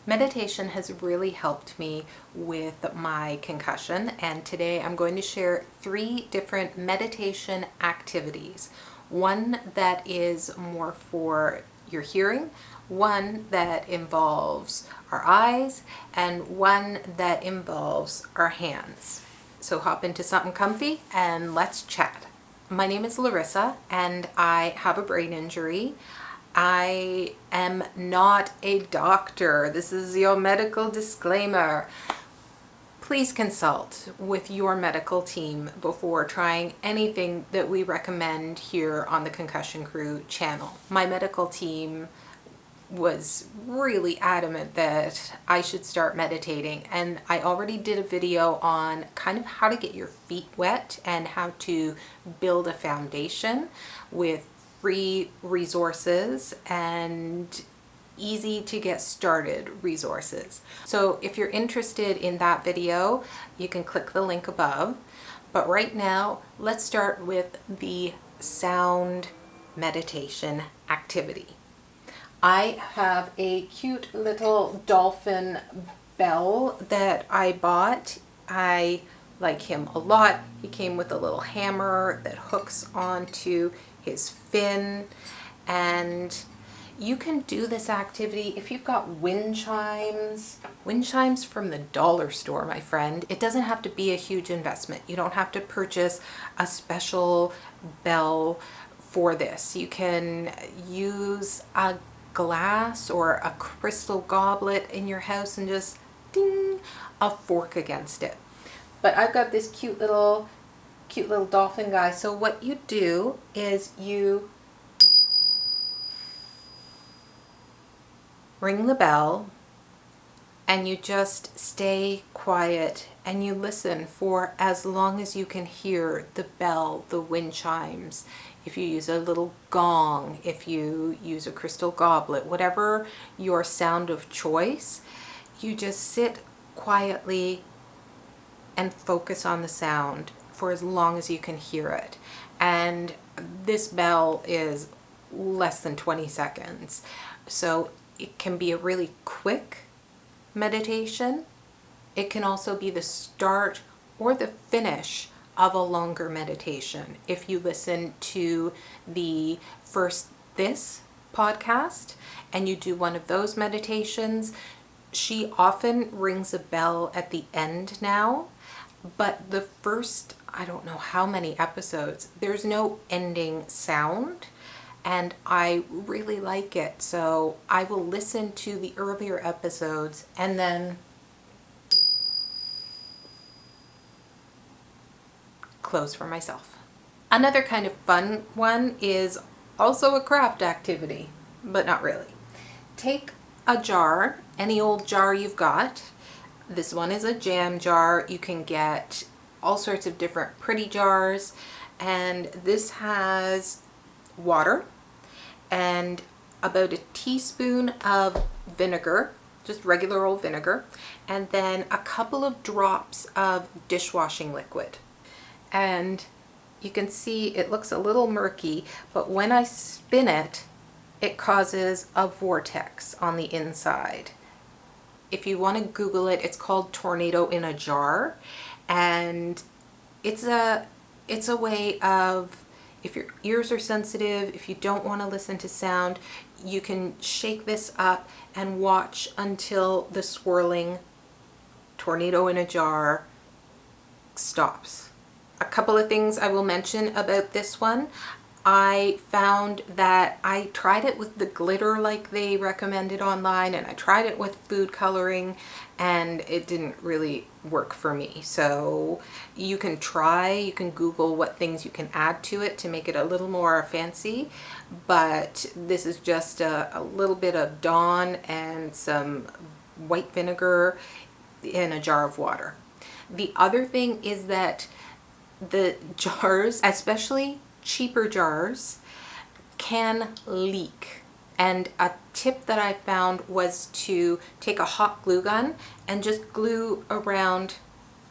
Meditation has really helped me with my concussion, and today I'm going to share 3 different meditation activities. One that is more for your hearing, one that involves our eyes, and one that involves our hands. So hop into something comfy and let's chat. My name is Larissa and I have a brain injury. I am not a doctor. This is your medical disclaimer. Please consult with your medical team before trying anything that we recommend here on the Concussion Crew channel. My medical team was really adamant that I should start meditating, and I already did a video on kind of how to get your feet wet and how to build a foundation with free resources and easy to get started resources. So if you're interested in that video, you can click the link above. But right now, let's start with the sound meditation activity. I have a cute little dolphin bell that I bought. I like him a lot. He came with a little hammer that hooks onto his fin, and you can do this activity if you've got wind chimes from the dollar store, my friend. It doesn't have to be a huge investment. You don't have to purchase a special bell for this. You can use a glass or a crystal goblet in your house and just ding a fork against it. But I've got this cute little dolphin guy. So what you do is you ring the bell and you just stay quiet and you listen for as long as you can hear the bell, the wind chimes. If you use a little gong, if you use a crystal goblet, whatever your sound of choice, you just sit quietly and focus on the sound for as long as you can hear it. And this bell is less than 20 seconds. So it can be a really quick meditation. It can also be the start or the finish of a longer meditation. If you listen to the first This podcast and you do one of those meditations, she often rings a bell at the end now, but the first, I don't know how many episodes, there's no ending sound, and I really like it. So I will listen to the earlier episodes and then close for myself. Another kind of fun one is also a craft activity, but not really. Take a jar, any old jar you've got. This one is a jam jar. You can get all sorts of different pretty jars, and this has water and about a teaspoon of vinegar, just regular old vinegar, and then a couple of drops of dishwashing liquid. And you can see it looks a little murky, but when I spin it, it causes a vortex on the inside. If you want to Google it, it's called Tornado in a Jar, and it's a way of, if your ears are sensitive, if you don't want to listen to sound, you can shake this up and watch until the swirling tornado in a jar stops. A couple of things I will mention about this one. I found that I tried it with the glitter like they recommended online, and I tried it with food coloring, and it didn't really work for me. So you can Google what things you can add to it to make it a little more fancy, but this is just a little bit of Dawn and some white vinegar in a jar of water. The other thing is that the jars, especially cheaper jars, can leak. And a tip that I found was to take a hot glue gun and just glue around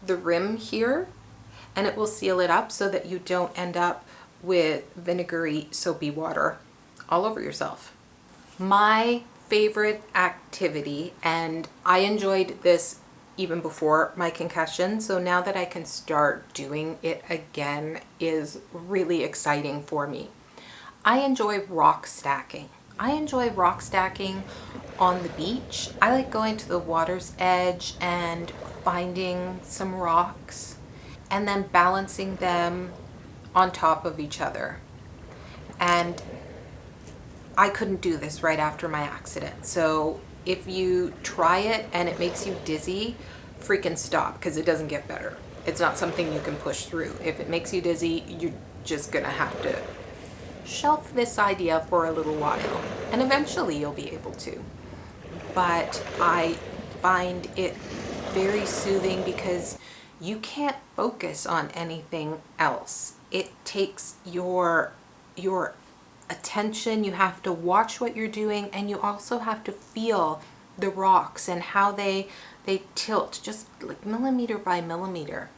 the rim here, and it will seal it up so that you don't end up with vinegary soapy water all over yourself. My favorite activity, and I enjoyed this even before my concussion, so now that I can start doing it again is really exciting for me. I enjoy rock stacking. I enjoy rock stacking on the beach. I like going to the water's edge and finding some rocks and then balancing them on top of each other. And I couldn't do this right after my accident. So if you try it and it makes you dizzy, freaking stop, because it doesn't get better. It's not something you can push through. If it makes you dizzy, you're just gonna have to shelf this idea for a little while, and eventually you'll be able to. But I find it very soothing because you can't focus on anything else. It takes your attention. You have to watch what you're doing, and you also have to feel the rocks and how they tilt just like millimeter by millimeter.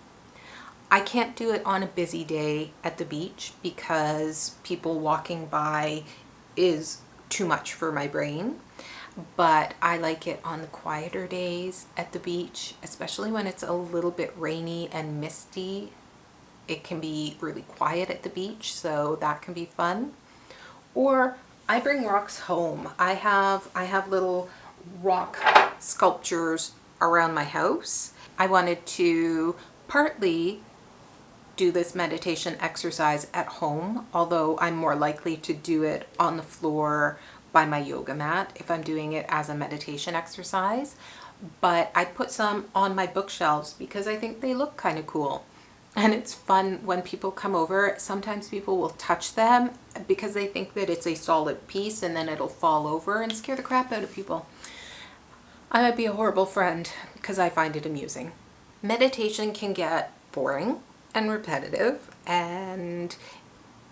I can't do it on a busy day at the beach because people walking by is too much for my brain, but I like it on the quieter days at the beach, especially when it's a little bit rainy and misty. It can be really quiet at the beach, so that can be fun. Or I bring rocks home. I have little rock sculptures around my house. I wanted to partly do this meditation exercise at home, although I'm more likely to do it on the floor by my yoga mat if I'm doing it as a meditation exercise. But I put some on my bookshelves because I think they look kind of cool. And it's fun when people come over. Sometimes people will touch them because they think that it's a solid piece and then it'll fall over and scare the crap out of people. I might be a horrible friend because I find it amusing. Meditation can get boring and repetitive, and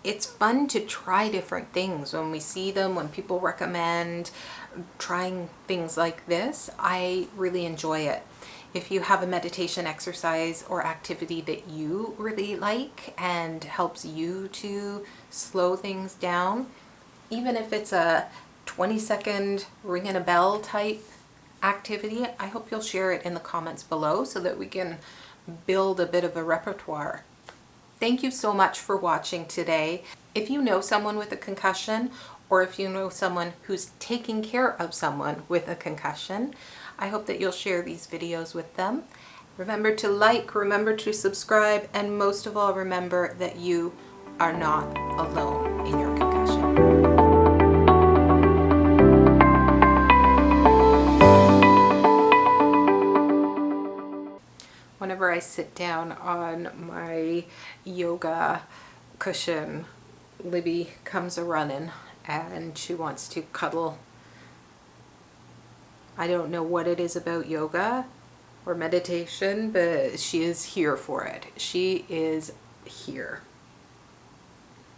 it's fun to try different things. When we see them, when people recommend trying things like this, I really enjoy it. If you have a meditation exercise or activity that you really like and helps you to slow things down, even if it's a 20-second ringing a bell type activity, I hope you'll share it in the comments below so that we can build a bit of a repertoire. Thank you so much for watching today. If you know someone with a concussion, or if you know someone who's taking care of someone with a concussion, I hope that you'll share these videos with them. Remember to like, remember to subscribe, and most of all, remember that you are not alone in your concussion. Whenever I sit down on my yoga cushion, Libby comes a-running and she wants to cuddle. I don't know what it is about yoga or meditation, but she is here for it. She is here.